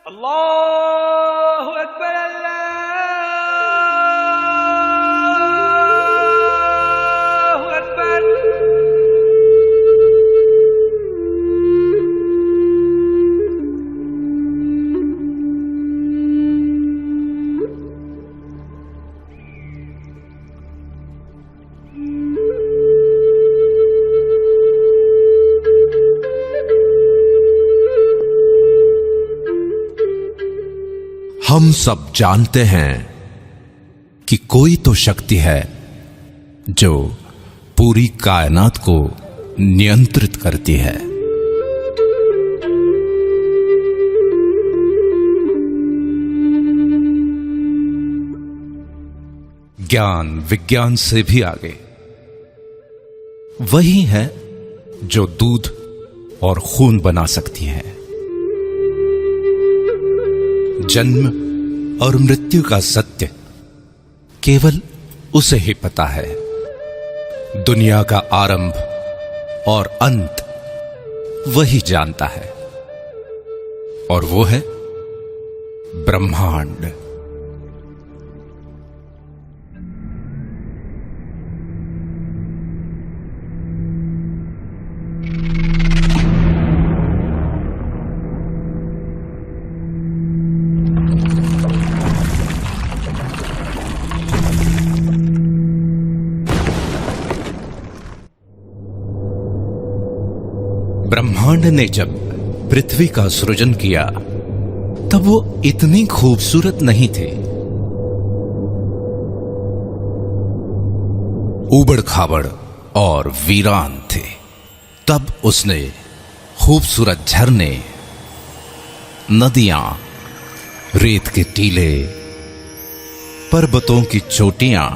अल्लाहु अकबर अल्लाहु अकबर। हम सब जानते हैं कि कोई तो शक्ति है जो पूरी कायनात को नियंत्रित करती है। ज्ञान विज्ञान से भी आगे वही है जो दूध और खून बना सकती है। जन्म और मृत्यु का सत्य केवल उसे ही पता है। दुनिया का आरंभ और अंत वही जानता है, और वो है ब्रह्मांड। ब्रह्मांड ने जब पृथ्वी का सृजन किया तब वो इतनी खूबसूरत नहीं थी। उबड़ खाबड़ और वीरान थे। तब उसने खूबसूरत झरने, नदियां, रेत के टीले, पर्वतों की चोटियां,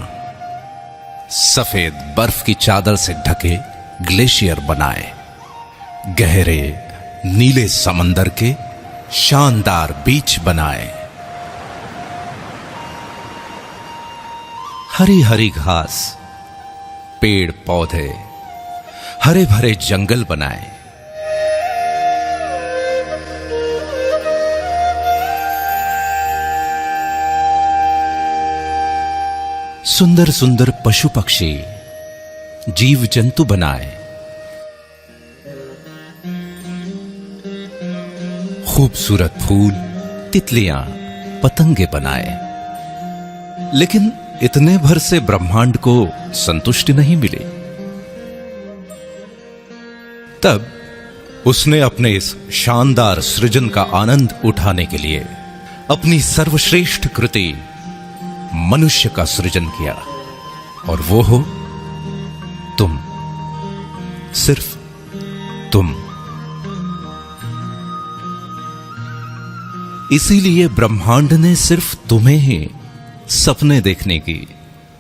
सफेद बर्फ की चादर से ढके ग्लेशियर बनाए, गहरे नीले समंदर के शानदार बीच बनाए, हरी हरी घास, पेड़ पौधे, हरे भरे जंगल बनाए। सुंदर सुंदर पशु पक्षी, जीव जंतु बनाए। खूबसूरत फूल, तितलियां, पतंगे बनाए। लेकिन इतने भर से ब्रह्मांड को संतुष्टि नहीं मिली। तब उसने अपने इस शानदार सृजन का आनंद उठाने के लिए अपनी सर्वश्रेष्ठ कृति मनुष्य का सृजन किया, और वो हो तुम, सिर्फ तुम। इसीलिए ब्रह्मांड ने सिर्फ तुम्हें ही सपने देखने की,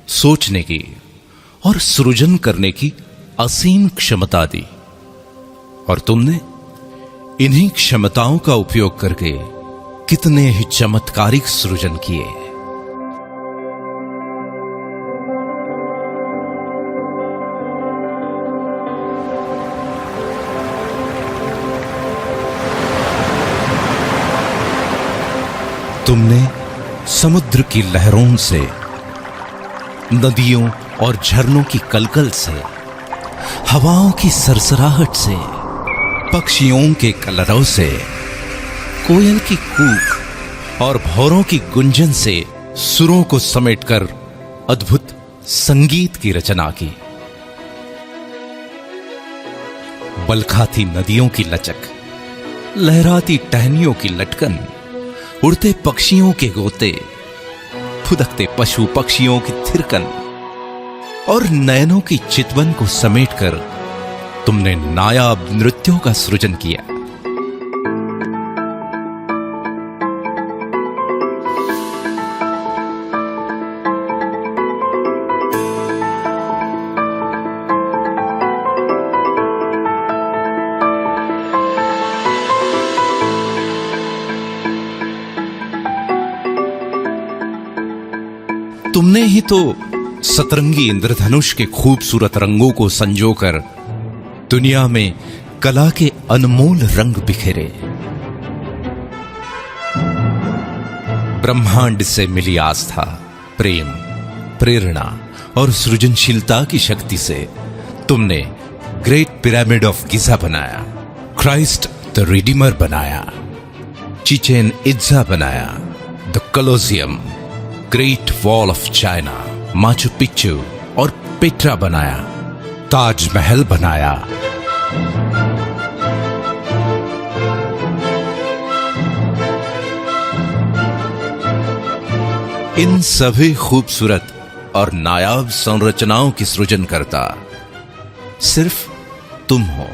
सोचने की और सृजन करने की असीम क्षमता दी, और तुमने इन्हीं क्षमताओं का उपयोग करके कितने ही चमत्कारिक सृजन किए। तुमने समुद्र की लहरों से, नदियों और झरनों की कलकल से, हवाओं की सरसराहट से, पक्षियों के कलरव से, कोयल की कूक और भौरों की गुंजन से सुरों को समेटकर अद्भुत संगीत की रचना की। बलखाती नदियों की लचक, लहराती टहनियों की लटकन, उड़ते पक्षियों के गोते, फुदकते पशु पक्षियों की थिरकन और नयनों की चितवन को समेटकर तुमने नायाब नृत्यों का सृजन किया। तुमने ही तो सतरंगी इंद्रधनुष के खूबसूरत रंगों को संजोकर दुनिया में कला के अनमोल रंग बिखेरे। ब्रह्मांड से मिली आस्था, प्रेम, प्रेरणा और सृजनशीलता की शक्ति से तुमने ग्रेट पिरामिड ऑफ गिजा बनाया, क्राइस्ट द रिडीमर बनाया, चिचेन इत्जा बनाया, the Colosseum, great wall of China, Machu Picchu और पेट्रा बनाया, ताजमहल बनाया। इन सभी खूबसूरत और नायाब संरचनाओं की सृजन करता सिर्फ तुम हो।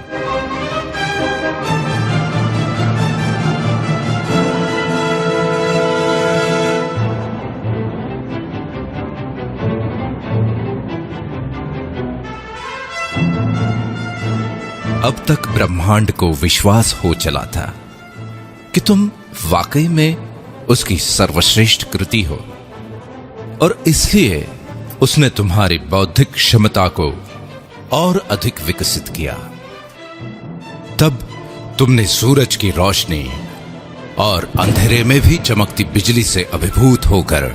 अब तक ब्रह्मांड को विश्वास हो चला था कि तुम वाकई में उसकी सर्वश्रेष्ठ कृति हो, और इसलिए उसने तुम्हारी बौद्धिक क्षमता को और अधिक विकसित किया। तब तुमने सूरज की रोशनी और अंधेरे में भी चमकती बिजली से अभिभूत होकर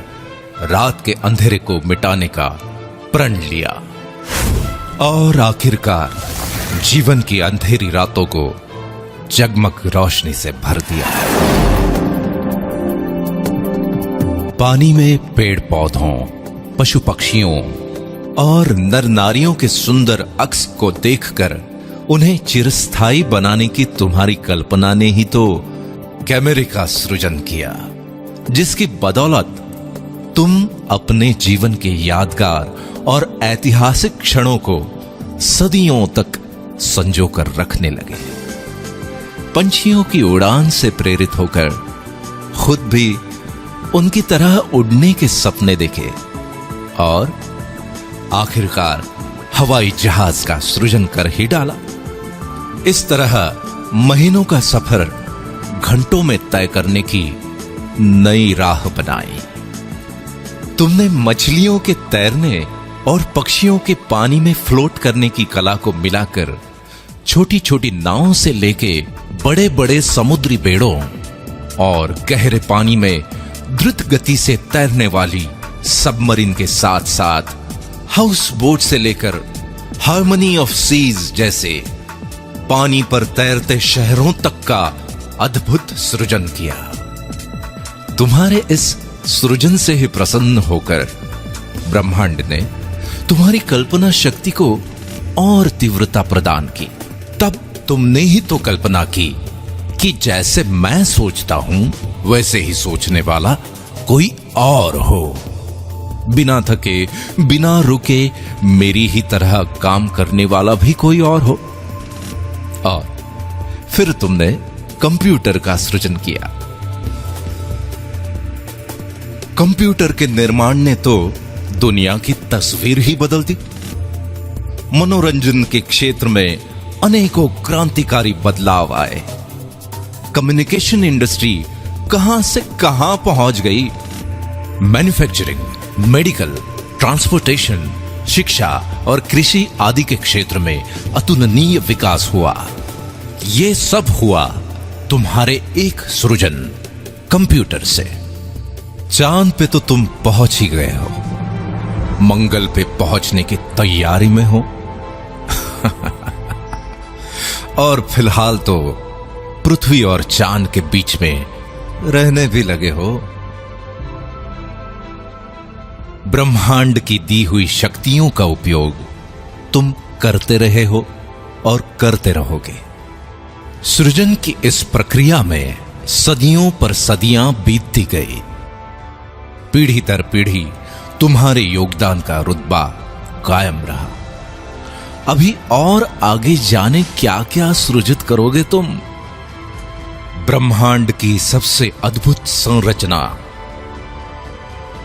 रात के अंधेरे को मिटाने का प्रण लिया, और आखिरकार जीवन की अंधेरी रातों को जगमग रोशनी से भर दिया। पानी में पेड़ पौधों, पशु पक्षियों और नर नारियों के सुंदर अक्स को देखकर उन्हें चिरस्थायी बनाने की तुम्हारी कल्पना ने ही तो कैमरे का सृजन किया, जिसकी बदौलत तुम अपने जीवन के यादगार और ऐतिहासिक क्षणों को सदियों तक संजोकर रखने लगे। पंछियों की उड़ान से प्रेरित होकर खुद भी उनकी तरह उड़ने के सपने देखे, और आखिरकार हवाई जहाज का सृजन कर ही डाला। इस तरह महीनों का सफर घंटों में तय करने की नई राह बनाई। तुमने मछलियों के तैरने और पक्षियों के पानी में फ्लोट करने की कला को मिलाकर छोटी छोटी नावों से लेके बड़े बड़े समुद्री बेड़ों और गहरे पानी में द्रुत गति से तैरने वाली सबमरीन के साथ साथ हाउस बोट से लेकर हार्मनी ऑफ सीज जैसे पानी पर तैरते शहरों तक का अद्भुत सृजन किया। तुम्हारे इस सृजन से ही प्रसन्न होकर ब्रह्मांड ने तुम्हारी कल्पना शक्ति को और तीव्रता प्रदान की। तब तुमने ही तो कल्पना की कि जैसे मैं सोचता हूं वैसे ही सोचने वाला कोई और हो, बिना थके बिना रुके मेरी ही तरह काम करने वाला भी कोई और हो। और फिर तुमने कंप्यूटर का सृजन किया। कंप्यूटर के निर्माण ने तो दुनिया की तस्वीर ही बदल दी। मनोरंजन के क्षेत्र में अनेकों क्रांतिकारी बदलाव आए। कम्युनिकेशन इंडस्ट्री कहां से कहां पहुंच गई। मैन्युफैक्चरिंग, मेडिकल, ट्रांसपोर्टेशन, शिक्षा और कृषि आदि के क्षेत्र में अतुलनीय विकास हुआ। यह सब हुआ तुम्हारे एक सृजन कंप्यूटर से। चांद पे तो तुम पहुंच ही गए हो, मंगल पे पहुंचने की तैयारी में हो और फिलहाल तो पृथ्वी और चांद के बीच में रहने भी लगे हो। ब्रह्मांड की दी हुई शक्तियों का उपयोग तुम करते रहे हो और करते रहोगे। सृजन की इस प्रक्रिया में सदियों पर सदियां बीतती गई। पीढ़ी दर पीढ़ी तुम्हारे योगदान का रुतबा कायम रहा। अभी और आगे जाने क्या क्या सृजित करोगे तुम। ब्रह्मांड की सबसे अद्भुत संरचना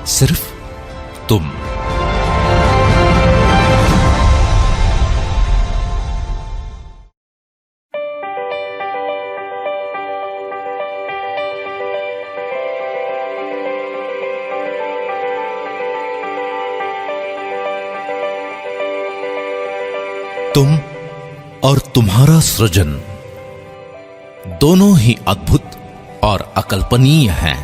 सिर्फ तुम। तुम और तुम्हारा सृजन दोनों ही अद्भुत और अकल्पनीय हैं।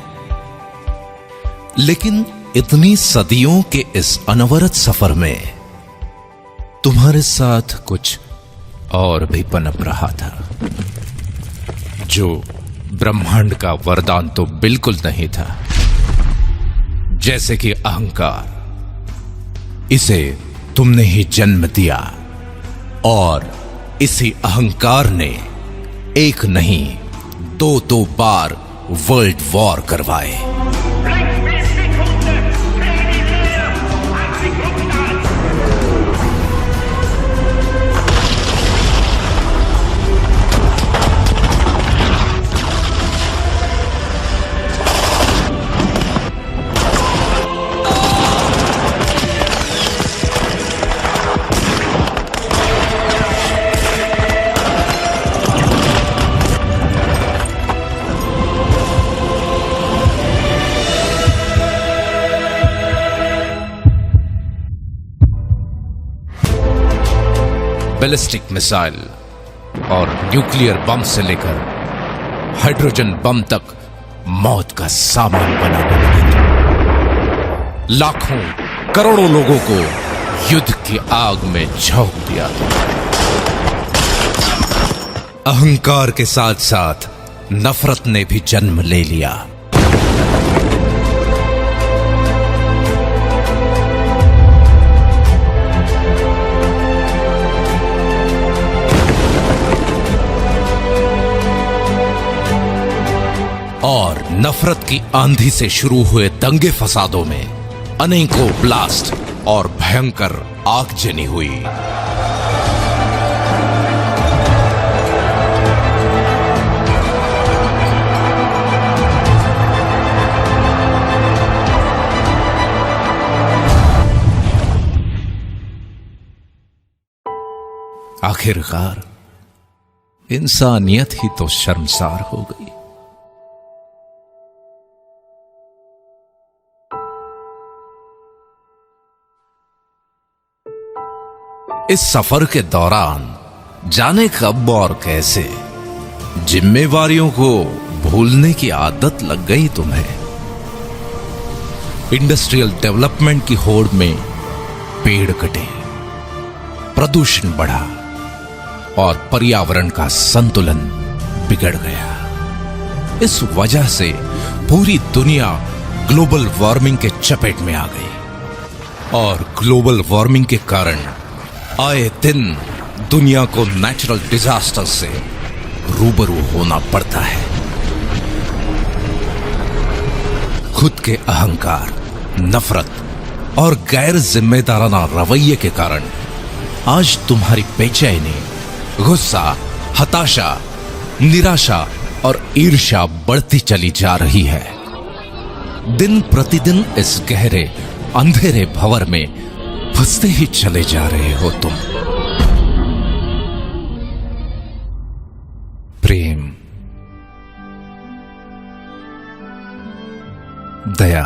लेकिन इतनी सदियों के इस अनवरत सफर में तुम्हारे साथ कुछ और भी पनप रहा था, जो ब्रह्मांड का वरदान तो बिल्कुल नहीं था। जैसे कि अहंकार, इसे तुमने ही जन्म दिया और इसी अहंकार ने एक नहीं दो बार वर्ल्ड वॉर करवाए। बैलिस्टिक मिसाइल और न्यूक्लियर बम से लेकर हाइड्रोजन बम तक मौत का सामान बनाने लगे। लाखों करोड़ों लोगों को युद्ध की आग में झोंक दिया। अहंकार के साथ साथ नफरत ने भी जन्म ले लिया। और नफरत की आंधी से शुरू हुए दंगे फसादों में अनेकों ब्लास्ट और भयंकर आगजनी हुई। आखिरकार इंसानियत ही तो शर्मसार हो गई। इस सफर के दौरान जाने कब और कैसे जिम्मेवारियों को भूलने की आदत लग गई तुम्हें। इंडस्ट्रियल डेवलपमेंट की होड़ में पेड़ कटे, प्रदूषण बढ़ा और पर्यावरण का संतुलन बिगड़ गया। इस वजह से पूरी दुनिया ग्लोबल वार्मिंग के चपेट में आ गई और ग्लोबल वार्मिंग के कारण आए दिन दुनिया को नेचुरल डिजास्टर से रूबरू होना पड़ता है। खुद के अहंकार, नफरत और गैर जिम्मेदाराना रवैये के कारण आज तुम्हारी बेचैनी, गुस्सा, हताशा, निराशा और ईर्ष्या बढ़ती चली जा रही है। दिन प्रतिदिन इस गहरे अंधेरे भंवर में फंसते ही चले जा रहे हो तुम। प्रेम, दया,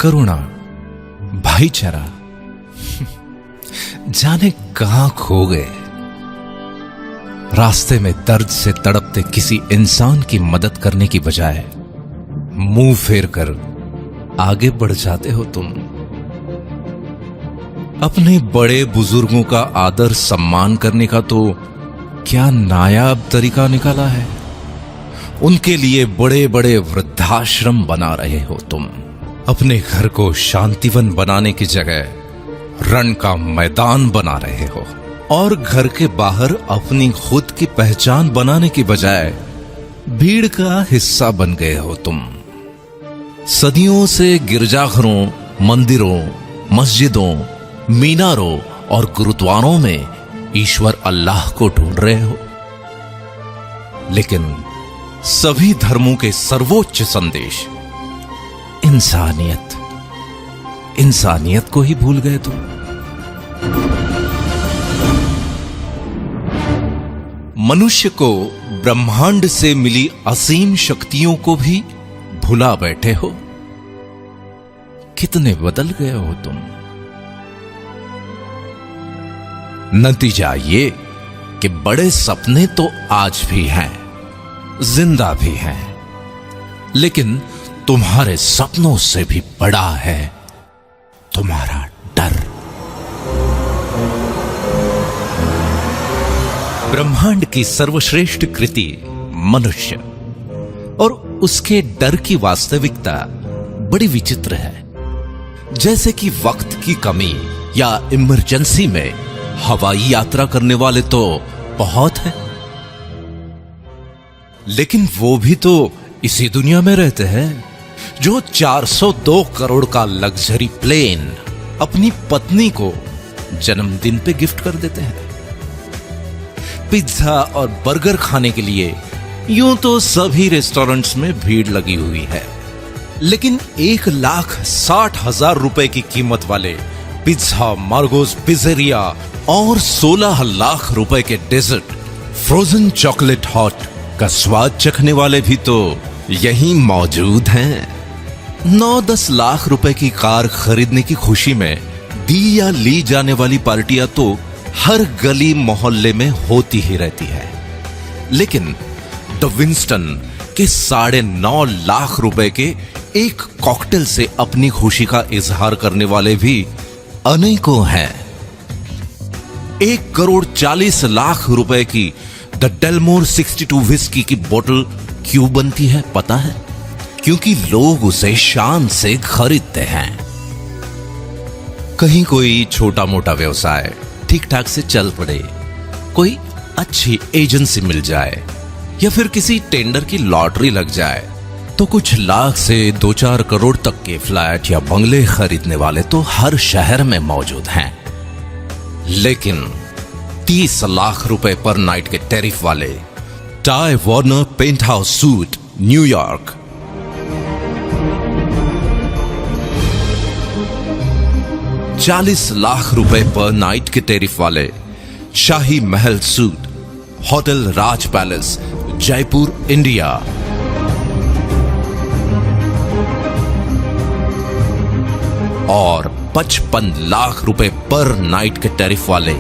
करुणा, भाईचारा जाने कहां खो गए। रास्ते में दर्द से तड़पते किसी इंसान की मदद करने की बजाय मुंह फेर कर आगे बढ़ जाते हो तुम। अपने बड़े बुजुर्गों का आदर सम्मान करने का तो क्या नायाब तरीका निकाला है। उनके लिए बड़े बड़े वृद्धाश्रम बना रहे हो तुम। अपने घर को शांतिवन बनाने की जगह रण का मैदान बना रहे हो और घर के बाहर अपनी खुद की पहचान बनाने की बजाय भीड़ का हिस्सा बन गए हो तुम। सदियों से गिरजाघरों, मंदिरों, मस्जिदों, मीनारों और गुरुद्वारों में ईश्वर अल्लाह को ढूंढ रहे हो, लेकिन सभी धर्मों के सर्वोच्च संदेश इंसानियत, इंसानियत को ही भूल गए तुम। मनुष्य को ब्रह्मांड से मिली असीम शक्तियों को भी भुला बैठे हो। कितने बदल गए हो तुम। नतीजा ये कि बड़े सपने तो आज भी हैं, जिंदा भी हैं, लेकिन तुम्हारे सपनों से भी बड़ा है तुम्हारा डर। ब्रह्मांड की सर्वश्रेष्ठ कृति मनुष्य और उसके डर की वास्तविकता बड़ी विचित्र है। जैसे कि वक्त की कमी या इमरजेंसी में हवाई यात्रा करने वाले तो बहुत हैं, लेकिन वो भी तो इसी दुनिया में रहते हैं जो 402 करोड़ का लग्जरी प्लेन अपनी पत्नी को जन्मदिन पे गिफ्ट कर देते हैं। पिज्जा और बर्गर खाने के लिए यूं तो सभी रेस्टोरेंट्स में भीड़ लगी हुई है, लेकिन 1,60,000 रुपए की कीमत वाले पिज्जा, मार्गोस पिज़्ज़ेरिया और 16 लाख रुपए के डेजर्ट, फ्रोजन चॉकलेट हॉट का स्वाद चखने वाले भी तो यहीं मौजूद हैं। 9-10 लाख रुपए की कार खरीदने की खुशी में दी या ली जाने वाली पार्टियां तो हर गली मोहल्ले में होती ही रहती है, लेकिन द विंस्टन के 9.5 लाख रुपए के एक कॉकटेल से अपनी खुशी का इजहार करने वाले भी अनेकों हैं। 1,40,00,000 रुपए की द डेलमोर 62 विस्की की बोतल क्यों बनती है पता है? क्योंकि लोग उसे शान से खरीदते हैं। कहीं कोई छोटा मोटा व्यवसाय ठीक ठाक से चल पड़े, कोई अच्छी एजेंसी मिल जाए या फिर किसी टेंडर की लॉटरी लग जाए तो कुछ लाख से 2-4 करोड़ तक के फ्लैट या बंगले खरीदने वाले तो हर शहर में मौजूद हैं। लेकिन 30 लाख रुपए पर नाइट के टैरिफ वाले Time Warner penthouse suite New York, 40 lakh रुपए पर नाइट के टैरिफ वाले Shahi Mahal suite hotel Raj palace Jaipur India, और 55 लाख रुपए पर नाइट के टैरिफ वाले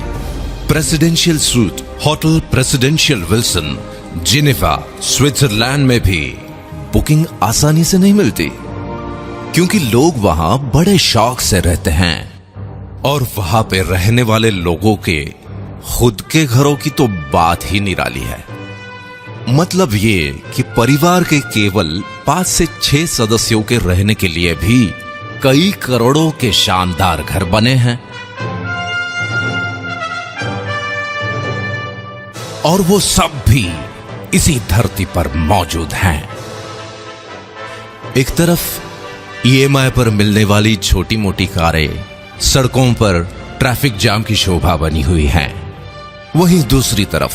presidential suite hotel presidential Wilson Geneva Switzerland में भी बुकिंग आसानी से नहीं मिलती, क्योंकि लोग वहां बड़े शौक से रहते हैं और वहां पे रहने वाले लोगों के खुद के घरों की तो बात ही निराली है। मतलब ये कि परिवार के केवल 5 से 6 सदस्यों के रहने के लिए भी कई करोड़ों के शानदार घर बने हैं, और वो सब भी इसी धरती पर मौजूद हैं। एक तरफ ईएमआई पर मिलने वाली छोटी मोटी कारें सड़कों पर ट्रैफिक जाम की शोभा बनी हुई हैं, वहीं दूसरी तरफ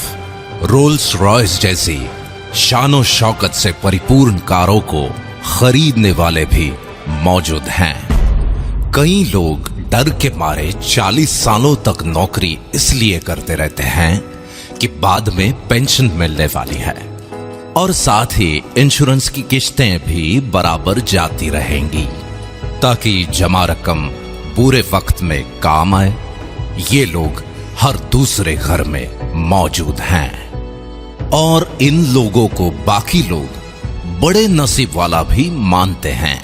रोल्स रॉयस जैसी शानो शौकत से परिपूर्ण कारों को खरीदने वाले भी मौजूद हैं। कई लोग डर के मारे 40 सालों तक नौकरी इसलिए करते रहते हैं कि बाद में पेंशन मिलने वाली है, और साथ ही इंश्योरेंस की किश्तें भी बराबर जाती रहेंगी ताकि जमा रकम बुरे वक्त में काम आए। ये लोग हर दूसरे घर में मौजूद हैं, और इन लोगों को बाकी लोग बड़े नसीब वाला भी मानते हैं।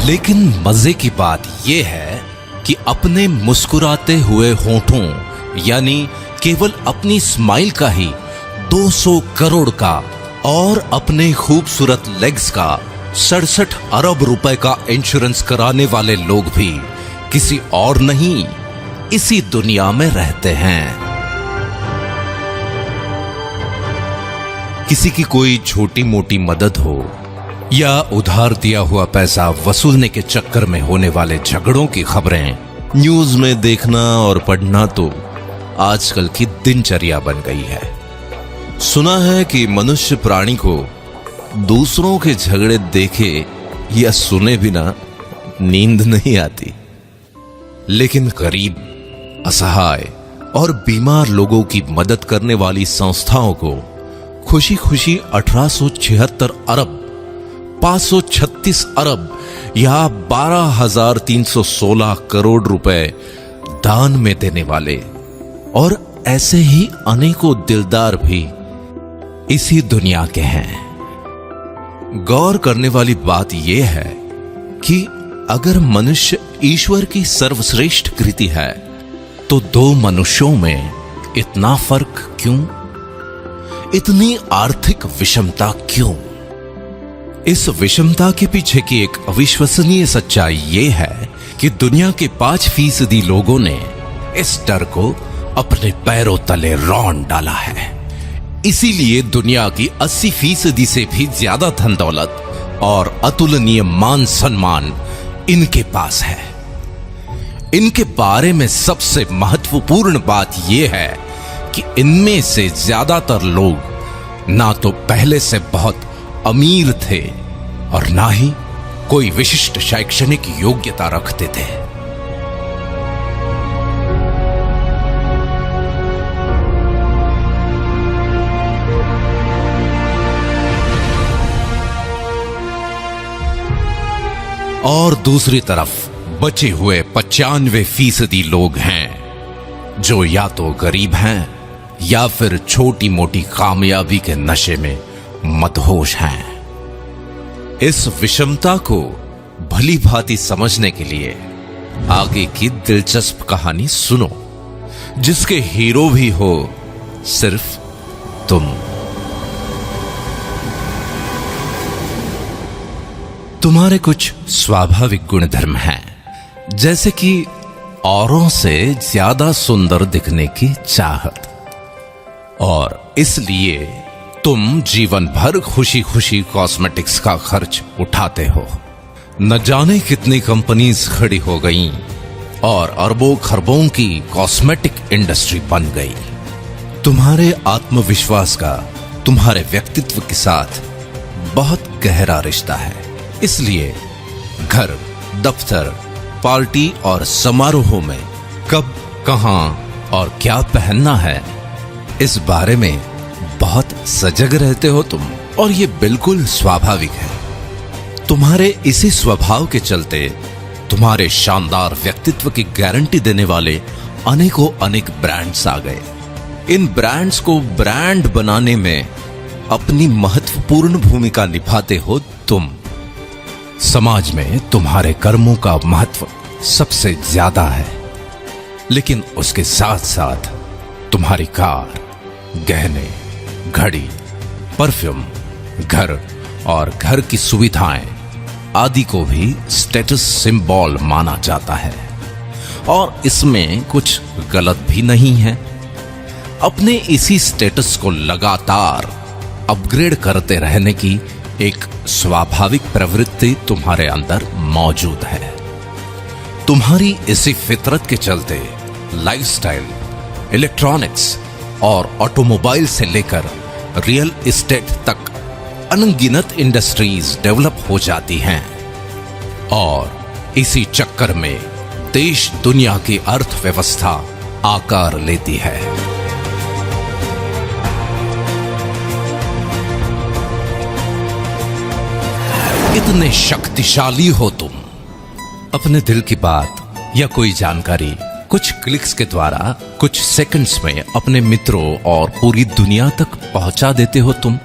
लेकिन मजे की बात यह है कि अपने मुस्कुराते हुए होठों यानी केवल अपनी स्माइल का ही 200 करोड़ का और अपने खूबसूरत लेग्स का 67 अरब रुपए का इंश्योरेंस कराने वाले लोग भी किसी और नहीं, इसी दुनिया में रहते हैं। किसी की कोई छोटी मोटी मदद हो या उधार दिया हुआ पैसा वसूलने के चक्कर में होने वाले झगड़ों की खबरें न्यूज में देखना और पढ़ना तो आजकल की दिनचर्या बन गई है। सुना है कि मनुष्य प्राणी को दूसरों के झगड़े देखे या सुने बिना नींद नहीं आती, लेकिन गरीब, असहाय और बीमार लोगों की मदद करने वाली संस्थाओं को खुशी खुशी 1876 अरब, 536 अरब या 12,316 करोड़ रुपए दान में देने वाले और ऐसे ही अनेकों दिलदार भी इसी दुनिया के हैं। गौर करने वाली बात यह है कि अगर मनुष्य ईश्वर की सर्वश्रेष्ठ कृति है तो दो मनुष्यों में इतना फर्क क्यों? इतनी आर्थिक विषमता क्यों? इस विषमता के पीछे की एक अविश्वसनीय सच्चाई यह है कि दुनिया के 5% लोगों ने इस डर को अपने पैरों तले रौंद डाला है। इसीलिए दुनिया की 80% से भी ज्यादा धन दौलत और अतुलनीय मान सम्मान इनके पास है। इनके बारे में सबसे महत्वपूर्ण बात यह है कि इनमें से ज्यादातर लोग ना तो पहले से बहुत अमीर थे और ना ही कोई विशिष्ट शैक्षणिक योग्यता रखते थे। और दूसरी तरफ बचे हुए 95% लोग हैं जो या तो गरीब हैं या फिर छोटी मोटी कामयाबी के नशे में मदहोश हैं। इस विषमता को भली भांति समझने के लिए आगे की दिलचस्प कहानी सुनो, जिसके हीरो भी हो सिर्फ तुम। तुम्हारे कुछ स्वाभाविक गुणधर्म हैं, जैसे कि औरों से ज्यादा सुंदर दिखने की चाहत, और इसलिए तुम जीवन भर खुशी खुशी कॉस्मेटिक्स का खर्च उठाते हो। न जाने कितनी कंपनीज खड़ी हो गईं और अरबों खरबों की कॉस्मेटिक इंडस्ट्री बन गई। तुम्हारे आत्मविश्वास का तुम्हारे व्यक्तित्व के साथ बहुत गहरा रिश्ता है। इसलिए घर, दफ्तर, पार्टी और समारोहों में कब, कहां और क्या पहनना है, इस बारे में बहुत सजग रहते हो तुम, और ये बिल्कुल स्वाभाविक है। तुम्हारे इसी स्वभाव के चलते तुम्हारे शानदार व्यक्तित्व की गारंटी देने वाले अनेकों अनेक ब्रांड्स आ गए। इन ब्रांड्स को ब्रांड बनाने में अपनी महत्वपूर्ण भूमिका निभाते हो तुम। समाज में तुम्हारे कर्मों का महत्व सबसे ज्यादा है, लेकिन उसके साथ साथ तुम्हारी कार, गहने, घड़ी, परफ्यूम, घर और घर की सुविधाएं आदि को भी स्टेटस सिंबल माना जाता है, और इसमें कुछ गलत भी नहीं है। अपने इसी स्टेटस को लगातार अपग्रेड करते रहने की एक स्वाभाविक प्रवृत्ति तुम्हारे अंदर मौजूद है। तुम्हारी इसी फितरत के चलते लाइफस्टाइल, इलेक्ट्रॉनिक्स और ऑटोमोबाइल से लेकर रियल एस्टेट तक अनगिनत इंडस्ट्रीज डेवलप हो जाती हैं, और इसी चक्कर में देश दुनिया की अर्थव्यवस्था आकार लेती है। इतने शक्तिशाली हो तुम, अपने दिल की बात या कोई जानकारी कुछ क्लिक्स के द्वारा कुछ सेकंड्स में अपने मित्रों और पूरी दुनिया तक पहुंचा देते हो तुम।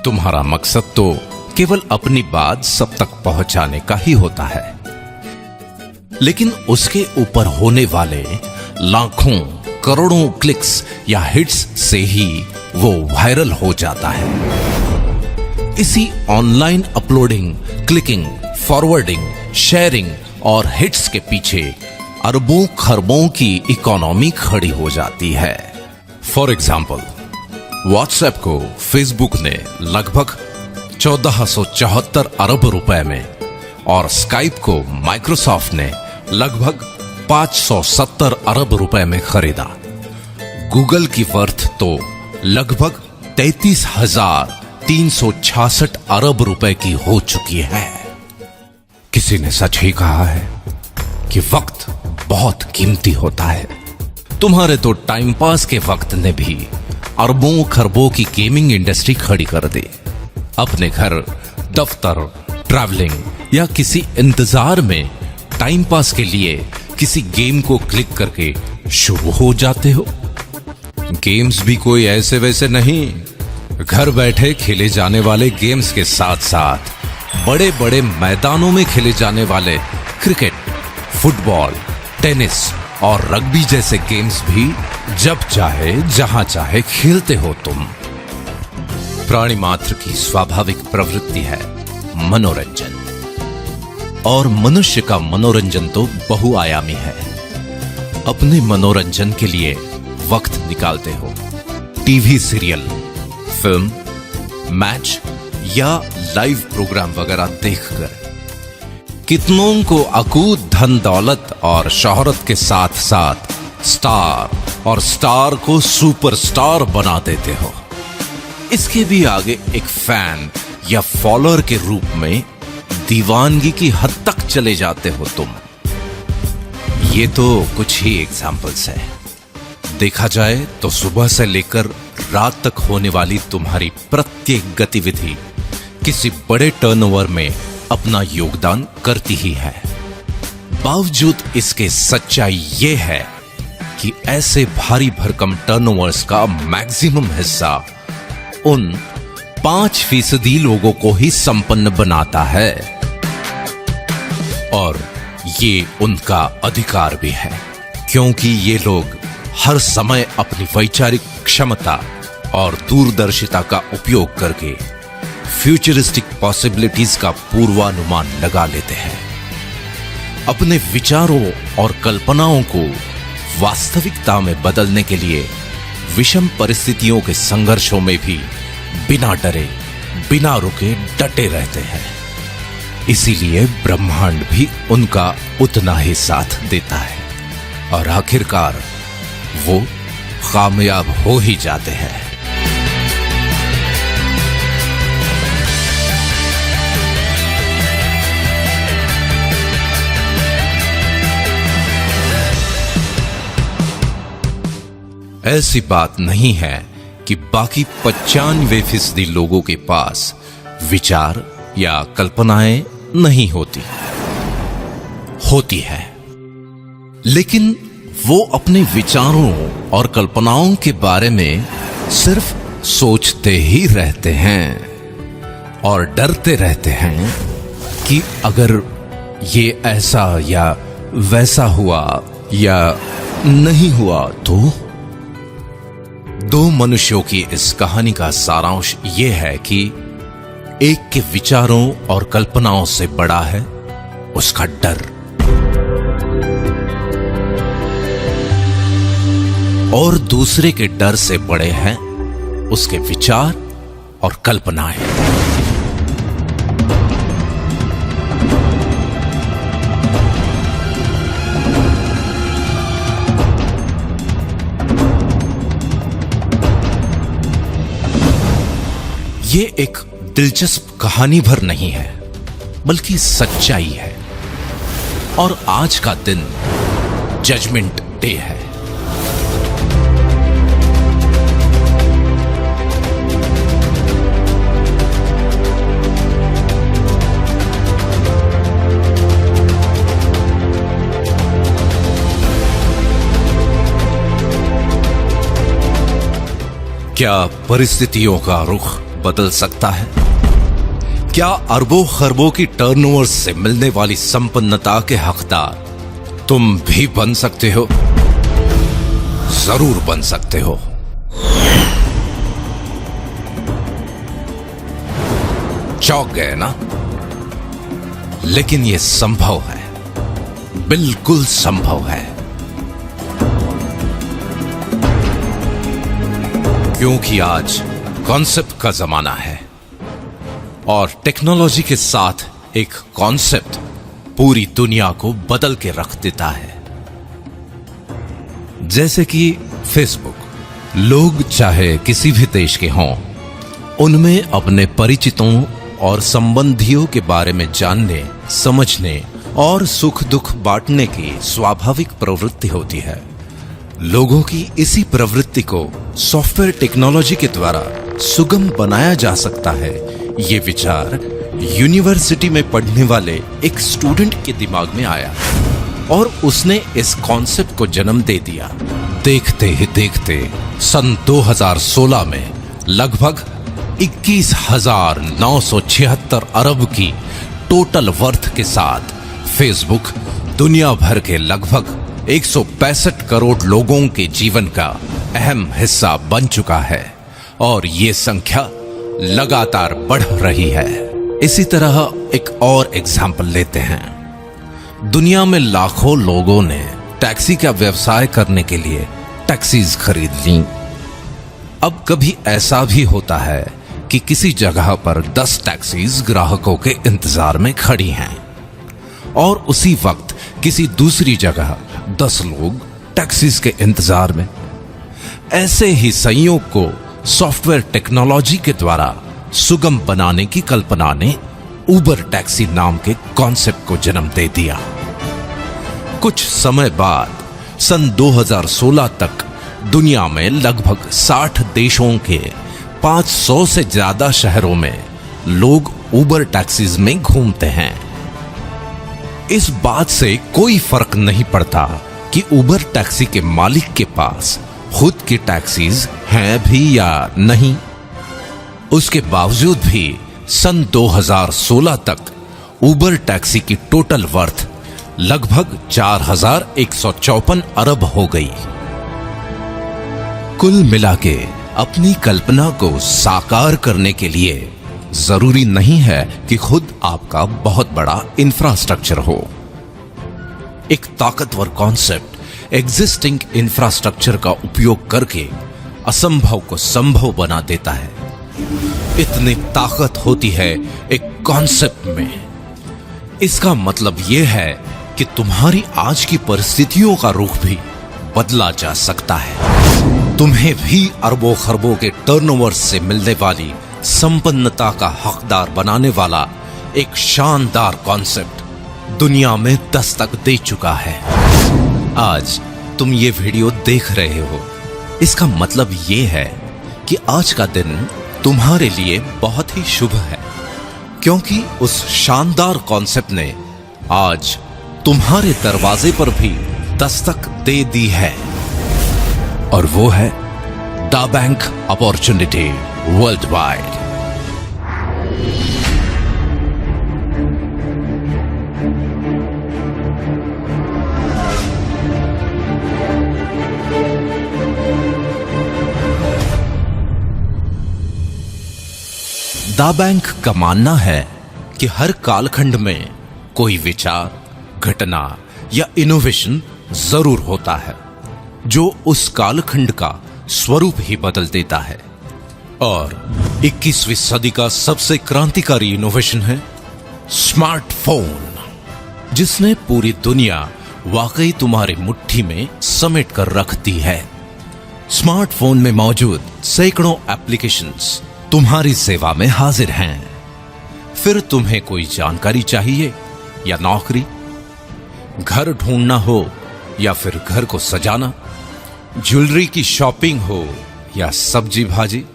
तुम्हारा मकसद तो केवल अपनी बात सब तक पहुंचाने का ही होता है, लेकिन उसके ऊपर होने वाले लाखों करोड़ों क्लिक्स या हिट्स से ही वो वायरल हो जाता है। इसी online uploading, clicking, forwarding, sharing और हिट्स के पीछे अरबों खरबों की इकोनॉमी खड़ी हो जाती है। फॉर एग्जाम्पल, व्हाट्सएप को फेसबुक ने लगभग 1474 अरब रुपए में और स्काइप को माइक्रोसॉफ्ट ने लगभग 570 अरब रुपए में खरीदा। गूगल की वर्थ तो लगभग 33,366 अरब रुपए की हो चुकी है। किसी ने सच ही कहा है कि वक्त बहुत कीमती होता है। तुम्हारे तो टाइम पास के वक्त ने भी अरबों खरबों की गेमिंग इंडस्ट्री खड़ी कर दी। अपने घर, दफ्तर, ट्रैवलिंग या किसी इंतजार में टाइम पास के लिए किसी गेम को क्लिक करके शुरू हो जाते हो। गेम्स भी कोई ऐसे वैसे नहीं, घर बैठे खेले जाने वाले गेम्स के साथ साथ बड़े बड़े मैदानों में खेले जाने वाले क्रिकेट, फुटबॉल, टेनिस और रग्बी जैसे गेम्स भी जब चाहे जहां चाहे खेलते हो तुम। प्राणी मात्र की स्वाभाविक प्रवृत्ति है मनोरंजन, और मनुष्य का मनोरंजन तो बहुआयामी है। अपने मनोरंजन के लिए वक्त निकालते हो टीवी सीरियल, फिल्म, मैच या लाइव प्रोग्राम वगैरह देखकर। कितनों को अकूत धन दौलत और शोहरत के साथ साथ स्टार और स्टार को सुपरस्टार बना देते हो। इसके भी आगे एक फैन या फॉलोअर के रूप में दीवानगी की हद तक चले जाते हो तुम। ये तो कुछ ही एग्जाम्पल्स है। देखा जाए तो सुबह से लेकर रात तक होने वाली तुम्हारी प्रत्येक गतिविधि किसी बड़े टर्नओवर में अपना योगदान करती ही है। बावजूद इसके सच्चाई ये है कि ऐसे भारी भरकम टर्नओवर्स का मैक्सिमम हिस्सा उन 5% लोगों को ही संपन्न बनाता है, और ये उनका अधिकार भी है, क्योंकि ये लोग हर समय अपनी वैचारिक क्षमता और दूरदर्शिता का उपयोग करके फ्यूचरिस्टिक पॉसिबिलिटीज का पूर्वानुमान लगा लेते हैं। अपने विचारों और कल्पनाओं को वास्तविकता में बदलने के लिए विषम परिस्थितियों के संघर्षों में भी बिना डरे, बिना रुके डटे रहते हैं। इसीलिए ब्रह्मांड भी उनका उतना ही साथ देता है, और आखिरकार वो कामयाब हो ही जाते हैं। ऐसी बात नहीं है कि बाकी 95% लोगों के पास विचार या कल्पनाएं नहीं होती है, लेकिन वो अपने विचारों और कल्पनाओं के बारे में सिर्फ सोचते ही रहते हैं और डरते रहते हैं कि अगर ये ऐसा या वैसा हुआ या नहीं हुआ तो। दो मनुष्यों की इस कहानी का सारांश यह है कि एक के विचारों और कल्पनाओं से बड़ा है उसका डर, और दूसरे के डर से बड़े हैं उसके विचार और कल्पनाएं। ये एक दिलचस्प कहानी भर नहीं है, बल्कि सच्चाई है। और आज का दिन जजमेंट डे है। क्या परिस्थितियों का रुख बदल सकता है? क्या अरबों खरबों की टर्नओवर से मिलने वाली संपन्नता के हकदार तुम भी बन सकते हो? जरूर बन सकते हो। चौंक गए ना? लेकिन यह संभव है, बिल्कुल संभव है, क्योंकि आज कॉन्सेप्ट का जमाना है, और टेक्नोलॉजी के साथ एक कॉन्सेप्ट पूरी दुनिया को बदल के रख देता है। जैसे कि फेसबुक, लोग चाहे किसी भी देश के हों, उनमें अपने परिचितों और संबंधियों के बारे में जानने, समझने और सुख दुख बांटने की स्वाभाविक प्रवृत्ति होती है। लोगों की इसी प्रवृत्ति को सॉफ्टवेयर टेक्नोलॉजी के द्वारा सुगम बनाया जा सकता है। ये विचार यूनिवर्सिटी में पढ़ने वाले एक स्टूडेंट के दिमाग में आया और उसने इस कॉन्सेप्ट को जन्म दे दिया। देखते ही देखते सन 2016 में लगभग 21,976 अरब की टोटल वर्थ के साथ फेसबुक दुनिया भर के लगभग 165 करोड़ लोगों के जीवन का अहम हिस्सा बन चुका है और ये संख्या लगातार बढ़ रही है। इसी तरह एक और एग्जाम्पल लेते हैं। दुनिया में लाखों लोगों ने टैक्सी का व्यवसाय करने के लिए टैक्सीज खरीद ली। अब कभी ऐसा भी होता है कि किसी जगह पर 10 टैक्सीज ग्राहकों के इंतजार में खड़ी हैं और उसी वक्त किसी दूसरी जगह 10 लोग टैक्सीज के इंतजार में। ऐसे ही संयोग को सॉफ्टवेयर टेक्नोलॉजी के द्वारा सुगम बनाने की कल्पना ने उबर टैक्सी नाम के कॉन्सेप्ट को जन्म दे दिया। कुछ समय बाद सन 2016 तक दुनिया में लगभग 60 देशों के 500 से ज्यादा शहरों में लोग उबर टैक्सीज में घूमते हैं। इस बात से कोई फर्क नहीं पड़ता कि उबर टैक्सी के मालिक के पास खुद की टैक्सीज हैं भी या नहीं। उसके बावजूद भी सन 2016 तक उबर टैक्सी की टोटल वर्थ लगभग 4,154 अरब हो गई। कुल मिला के अपनी कल्पना को साकार करने के लिए जरूरी नहीं है कि खुद आपका बहुत बड़ा इंफ्रास्ट्रक्चर हो। एक ताकतवर कॉन्सेप्ट एग्जिस्टिंग इंफ्रास्ट्रक्चर का उपयोग करके असंभव को संभव बना देता है। इतनी ताकत होती है एक कॉन्सेप्ट में। इसका मतलब यह है कि तुम्हारी आज की परिस्थितियों का रुख भी बदला जा सकता है। तुम्हें भी अरबों खरबों के टर्नओवर से मिलने वाली संपन्नता का हकदार बनाने वाला एक शानदार कॉन्सेप्ट दुनिया में दस्तक दे चुका है। आज तुम ये वीडियो देख रहे हो, इसका मतलब ये है कि आज का दिन तुम्हारे लिए बहुत ही शुभ है, क्योंकि उस शानदार कॉन्सेप्ट ने आज तुम्हारे दरवाजे पर भी दस्तक दे दी है, और वो है दा बैंक अपॉर्चुनिटी वर्ल्ड वाइड। दा बैंक का मानना है कि हर कालखंड में कोई विचार, घटना या इनोवेशन जरूर होता है जो उस कालखंड का स्वरूप ही बदल देता है। और 21वीं सदी का सबसे क्रांतिकारी इनोवेशन है स्मार्टफोन, जिसने पूरी दुनिया वाकई तुम्हारी मुट्ठी में समेट कर रख दी है। स्मार्टफोन में मौजूद सैकड़ों एप्लीकेशंस तुम्हारी सेवा में हाजिर हैं। फिर तुम्हें कोई जानकारी चाहिए या नौकरी, घर ढूंढना हो या फिर घर को सजाना, ज्वेलरी की शॉपिंग हो या सब्जी भाजी,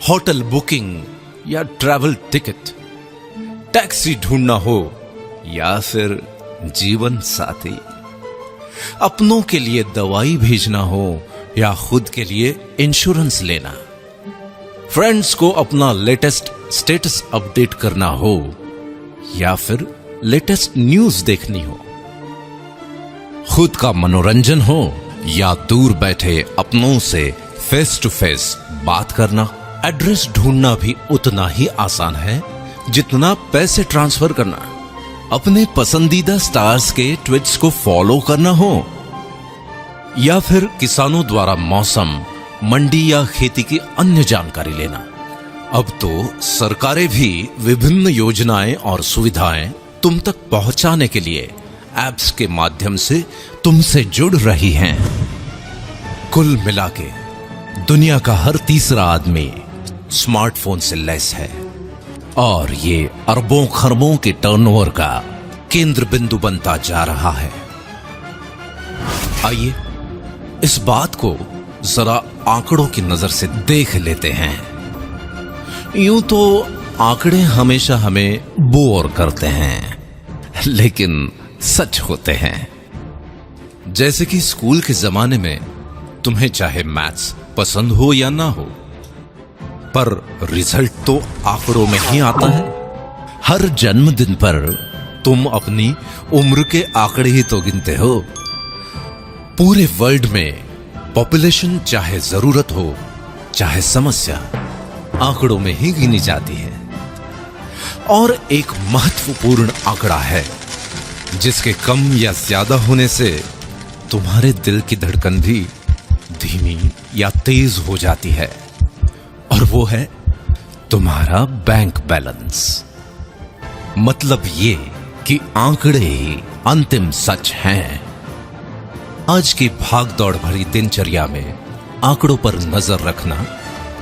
होटल बुकिंग या ट्रैवल टिकट, टैक्सी ढूंढना हो या फिर जीवन साथी, अपनों के लिए दवाई भेजना हो या खुद के लिए इंश्योरेंस लेना, फ्रेंड्स को अपना लेटेस्ट स्टेटस अपडेट करना हो या फिर लेटेस्ट न्यूज देखनी हो, खुद का मनोरंजन हो या दूर बैठे अपनों से फेस टू फेस बात करना, एड्रेस ढूंढना भी उतना ही आसान है जितना पैसे ट्रांसफर करना, अपने पसंदीदा स्टार्स के ट्वीट्स को फॉलो करना हो या फिर किसानों द्वारा मौसम, मंडी या खेती की अन्य जानकारी लेना। अब तो सरकारें भी विभिन्न योजनाएं और सुविधाएं तुम तक पहुंचाने के लिए ऐप्स के माध्यम से तुमसे जुड़ रही हैं। कुल मिला के दुनिया का हर तीसरा आदमी स्मार्टफोन से लैस है और ये अरबों खरबों के टर्नओवर का केंद्र बिंदु बनता जा रहा है। आइए इस बात को जरा आंकड़ों की नजर से देख लेते हैं। यूं तो आंकड़े हमेशा हमें बोर करते हैं, लेकिन सच होते हैं। जैसे कि स्कूल के जमाने में तुम्हें चाहे मैथ्स पसंद हो या ना हो, पर रिजल्ट तो आंकड़ों में ही आता है। हर जन्मदिन पर तुम अपनी उम्र के आंकड़े ही तो गिनते हो। पूरे वर्ल्ड में पॉपुलेशन चाहे जरूरत हो चाहे समस्या, आंकड़ों में ही गिनी जाती है। और एक महत्वपूर्ण आंकड़ा है जिसके कम या ज्यादा होने से तुम्हारे दिल की धड़कन भी धीमी या तेज हो जाती है, और वो है तुम्हारा बैंक बैलेंस। मतलब ये कि आंकड़े ही अंतिम सच हैं। आज की भागदौड़ भरी दिनचर्या में आंकड़ों पर नजर रखना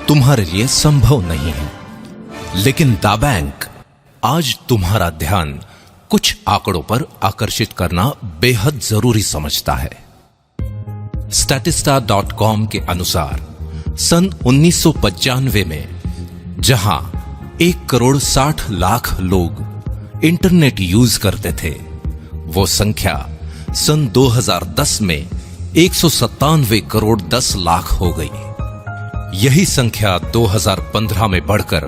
तुम्हारे लिए संभव नहीं है, लेकिन दा बैंक आज तुम्हारा ध्यान कुछ आंकड़ों पर आकर्षित करना बेहद जरूरी समझता है। Statista.com के अनुसार सन 1995 में जहां 1,60,00,000 लोग इंटरनेट यूज करते थे, वो संख्या सन 2010 में 197,10,00,000 हो गई। यही संख्या 2015 में बढ़कर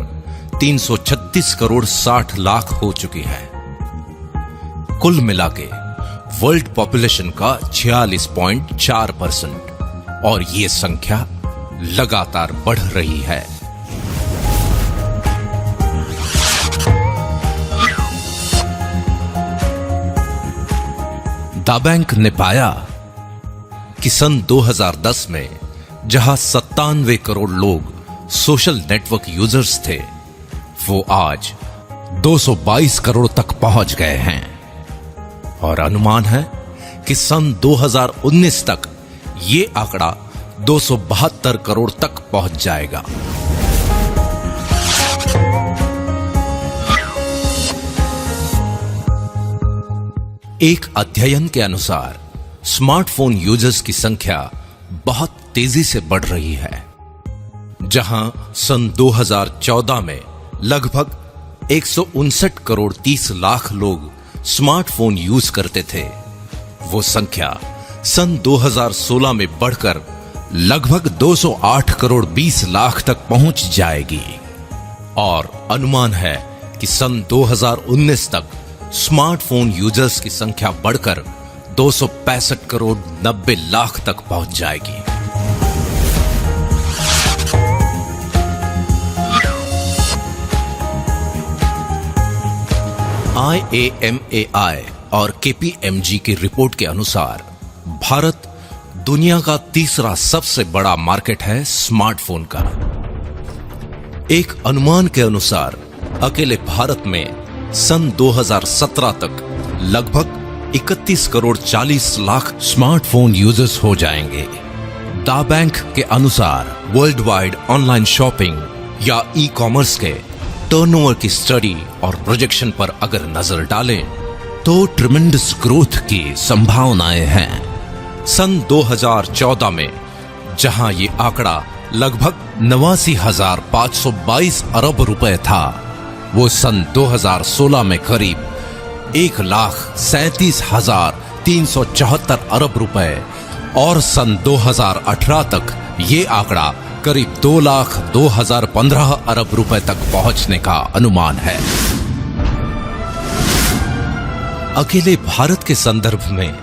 336,60,00,000 हो चुकी है। कुल मिलाके वर्ल्ड पॉपुलेशन का 46.4%, और ये संख्या लगातार बढ़ रही है। दा बैंक ने पाया कि सन 2010 में जहां 97 करोड़ लोग सोशल नेटवर्क यूजर्स थे, वो आज 222 करोड़ तक पहुंच गए हैं, और अनुमान है कि सन 2019 तक ये आंकड़ा 272 करोड़ तक पहुंच जाएगा। एक अध्ययन के अनुसार स्मार्टफोन यूजर्स की संख्या बहुत तेजी से बढ़ रही है। जहां सन 2014 में लगभग 159 करोड़ 30 लाख लोग स्मार्टफोन यूज करते थे, वो संख्या सन 2016 में बढ़कर लगभग 208 करोड़ 20 लाख तक पहुंच जाएगी, और अनुमान है कि सन 2019 तक स्मार्टफोन यूजर्स की संख्या बढ़कर 265 करोड़ 90 लाख तक पहुंच जाएगी। IAMAI और KPMG की रिपोर्ट के अनुसार भारत दुनिया का तीसरा सबसे बड़ा मार्केट है स्मार्टफोन का। एक अनुमान के अनुसार अकेले भारत में सन 2017 तक लगभग 31 करोड़ 40 लाख स्मार्टफोन यूजर्स हो जाएंगे। दा बैंक के अनुसार वर्ल्ड वाइड ऑनलाइन शॉपिंग या ई कॉमर्स के टर्नओवर की स्टडी और प्रोजेक्शन पर अगर नजर डालें तो ट्रिमेंडस ग्रोथ की संभावनाएं हैं। सन 2014 में जहां ये आंकड़ा लगभग 89,522 अरब रुपए था, वो सन 2016 में करीब 1,37,374 अरब रुपए, और सन 2018 तक ये आंकड़ा करीब 2,02,015 अरब रुपए तक पहुंचने का अनुमान है। अकेले भारत के संदर्भ में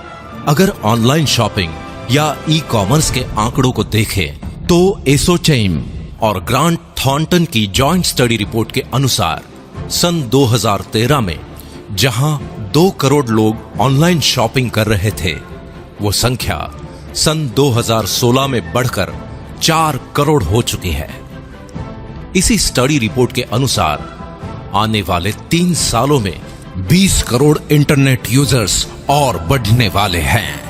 अगर ऑनलाइन शॉपिंग या ई कॉमर्स के आंकड़ों को देखें तो एसोचैम और ग्रांट थॉर्नटन की जॉइंट स्टडी रिपोर्ट के अनुसार सन 2013 में जहां 2 करोड़ लोग ऑनलाइन शॉपिंग कर रहे थे, वो संख्या सन 2016 में बढ़कर 4 करोड़ हो चुकी है। इसी स्टडी रिपोर्ट के अनुसार आने वाले 3 सालों में 20 करोड़ इंटरनेट यूजर्स और बढ़ने वाले हैं।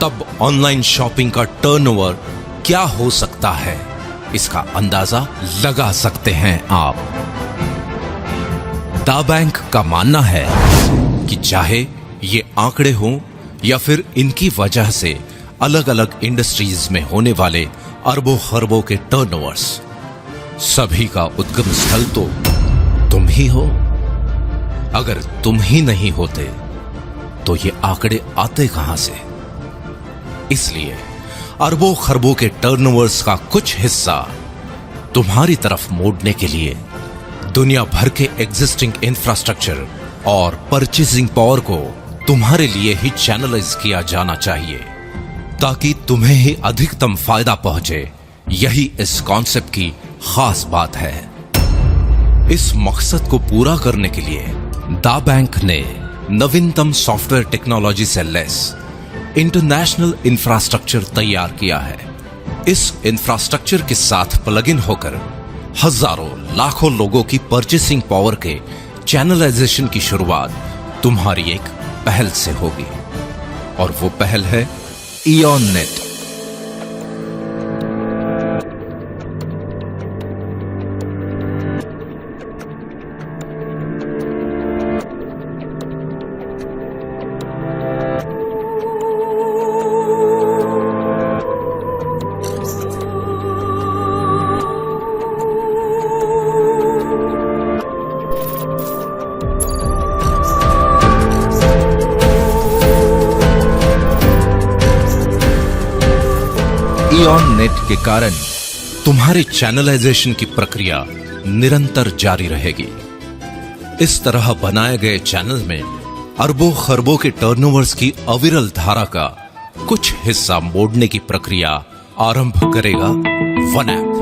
तब ऑनलाइन शॉपिंग का टर्नओवर क्या हो सकता है, इसका अंदाजा लगा सकते हैं आप। दा बैंक का मानना है कि चाहे ये आंकड़े हों या फिर इनकी वजह से अलग अलग इंडस्ट्रीज में होने वाले अरबों खरबों के टर्नओवर्स, सभी का उद्गम स्थल तो तुम ही हो। अगर तुम ही नहीं होते तो ये आंकड़े आते कहां से? इसलिए अरबों खरबों के टर्नओवर्स का कुछ हिस्सा तुम्हारी तरफ मोड़ने के लिए दुनिया भर के एग्जिस्टिंग इंफ्रास्ट्रक्चर और परचेसिंग पावर को तुम्हारे लिए ही चैनलाइज किया जाना चाहिए, ताकि तुम्हें ही अधिकतम फायदा पहुंचे। यही इस कॉन्सेप्ट की खास बात है। इस मकसद को पूरा करने के लिए दा बैंक ने नवीनतम सॉफ्टवेयर टेक्नोलॉजी से लेस इंटरनेशनल इंफ्रास्ट्रक्चर तैयार किया है। इस इंफ्रास्ट्रक्चर के साथ प्लग इन होकर हजारों लाखों लोगों की परचेसिंग पावर के चैनलाइजेशन की शुरुआत तुम्हारी एक पहल से होगी, और वो पहल है इयॉन नेट। इयॉन नेट के कारण तुम्हारे चैनलाइजेशन की प्रक्रिया निरंतर जारी रहेगी। इस तरह बनाए गए चैनल में अरबों खरबों के टर्नओवर्स की अविरल धारा का कुछ हिस्सा मोड़ने की प्रक्रिया आरंभ करेगा वन ऐप।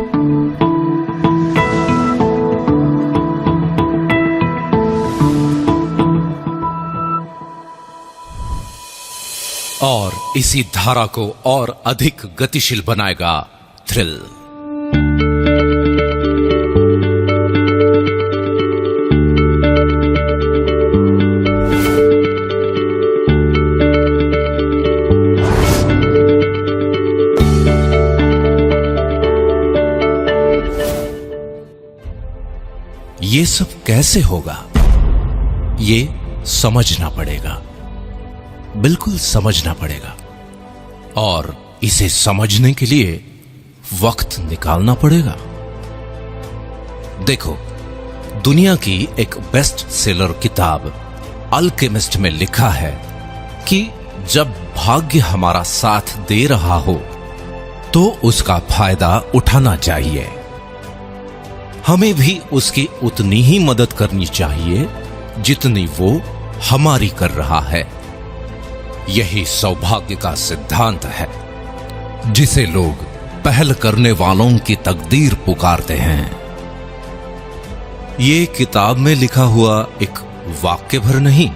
और इसी धारा को और अधिक गतिशील बनाएगा थ्रिल। ये सब कैसे होगा, ये समझना पड़ेगा, बिल्कुल समझना पड़ेगा। और इसे समझने के लिए वक्त निकालना पड़ेगा। देखो, दुनिया की एक बेस्ट सेलर किताब अल्केमिस्ट में लिखा है कि जब भाग्य हमारा साथ दे रहा हो तो उसका फायदा उठाना चाहिए। हमें भी उसकी उतनी ही मदद करनी चाहिए जितनी वो हमारी कर रहा है। यही सौभाग्य का सिद्धांत है, जिसे लोग पहल करने वालों की तकदीर पुकारते हैं। ये किताब में लिखा हुआ एक वाक्य भर नहीं,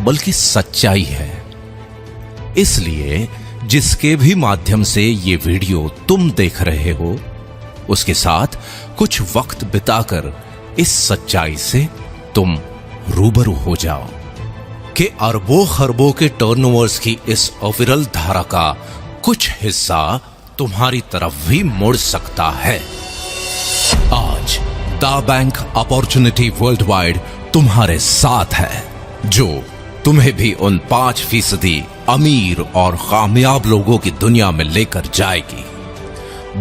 बल्कि सच्चाई है। इसलिए जिसके भी माध्यम से ये वीडियो तुम देख रहे हो, उसके साथ कुछ वक्त बिताकर इस सच्चाई से तुम रूबरू हो जाओ कि अरबों खरबों के टर्नओवर्स की इस अविरल धारा का कुछ हिस्सा तुम्हारी तरफ भी मुड़ सकता है। आज दा बैंक अपॉर्चुनिटी वर्ल्ड वाइड तुम्हारे साथ है, जो तुम्हें भी उन 5% अमीर और कामयाब लोगों की दुनिया में लेकर जाएगी।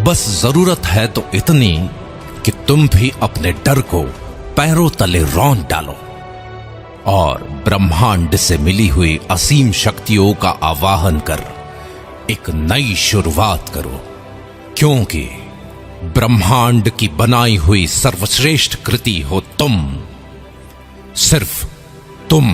बस जरूरत है तो इतनी कि तुम भी अपने डर को पैरों तले रौंद डालो और ब्रह्मांड से मिली हुई असीम शक्तियों का आवाहन कर एक नई शुरुआत करो, क्योंकि ब्रह्मांड की बनाई हुई सर्वश्रेष्ठ कृति हो तुम, सिर्फ तुम।